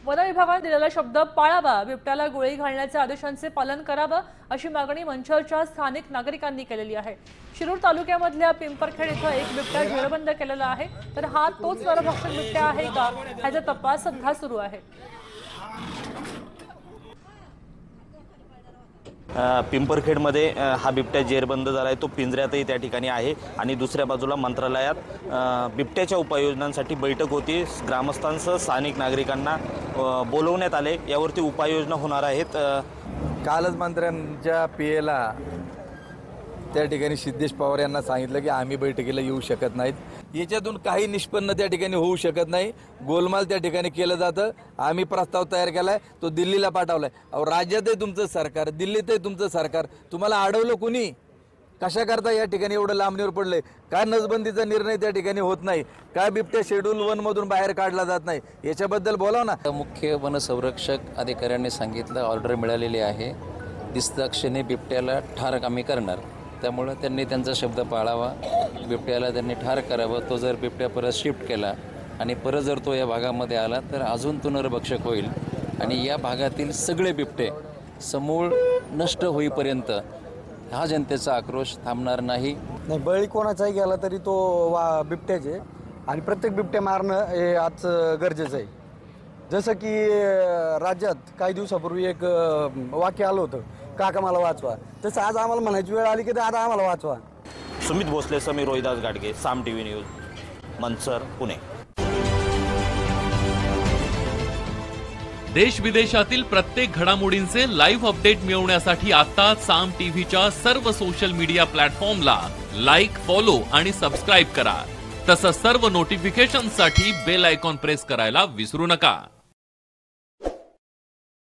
One विभागाने दिलेला शब्द पाळावा, बिबट्याला गोळी घालण्याच्या आदेशांचे पालन करावं अशी मागणी मंचरच्या स्थानिक नागरिकांनी केलेली आहे। शिरूर तालुक्यामधल्या पिंपरखेड इथं एक बिबट्या जेरबंद केलेला आहे, तर हा तोच नरभक्षक बिबट्या आहे का ह्याचा तपास सध्या सुरू आहे। पिंपरखेडमध्ये हा बिबट्या जेरबंद झाला आहे, तो पिंजऱ्यातही त्या ठिकाणी आहे आणि दुसऱ्या बाजूला मंत्रालयात बिबट्याच्या उपाययोजनांसाठी बैठक होती। ग्रामस्थांसह स्थानिक नागरिकांना बोलवण्यात आले, यावरती उपाययोजना होणार आहेत। कालच मंत्र्यांच्या पीएला त्या ठिकाणी सिद्धेश पवार यांना सांगितलं की आम्ही बैठकीला येऊ शकत नाहीत, याच्यातून काही निष्पन्न त्या ठिकाणी होऊ शकत नाही। गोलमाल त्या ठिकाणी केलं जातं। आम्ही प्रस्ताव तयार केलाय, तो दिल्लीला पाठवलाय। अहो, राज्यातही तुमचं सरकार, दिल्लीतही तुमचं सरकार, तुम्हाला अडवलं कुणी? कशा करता या ठिकाणी एवढं लांबणीवर पडलंय? काय नसबंदीचा निर्णय त्या ठिकाणी होत नाही? काय बिबट्या शेड्यूल 1 मधून बाहेर काढला जात नाही? याच्याबद्दल बोलाव ना। मुख्य वनसंरक्षक अधिकाऱ्यांनी सांगितलं, ऑर्डर मिळालेली आहे, दिसता क्षणी बिबट्याला ठार आम्ही करणार। त्यामुळे त्यांनी त्यांचा शब्द पाळावा, बिबट्याला त्यांनी ठार करावं। तो जर बिबट्या परत शिफ्ट केला आणि परत जर तो या भागामध्ये आला तर अजून तो नरभक्षक होईल आणि या भागातील सगळे बिबटे समूळ नष्ट होईपर्यंत हा जनतेचा आक्रोश थांबणार नाही। बळी कोणाचाही गेला तरी तो बिबट्याचे आणि प्रत्येक बिबट्या मारणं हे आज गरजेचं आहे। जसं की राज्यात काही दिवसापूर्वी एक वाक्य आलं होतं, काका मला वाचवा, तसं आज आम्हाला म्हणायची वेळ आली की दादा आम्हाला वाचवा। सुमित भोसले, समीर रोहिदास गाडगे, साम टीव्ही न्यूज, मंचर, पुणे। देश विदेशातील प्रत्येक घडामोडींचे लाईव्ह अपडेट मिळवण्यासाठी आता साम टीव्हीच्या सर्व सोशल मीडिया प्लॅटफॉर्मला लाईक, फॉलो आणि सबस्क्राईब करा। तसंच सर्व नोटिफिकेशनसाठी बेल आयकॉन प्रेस करायला विसरू नका।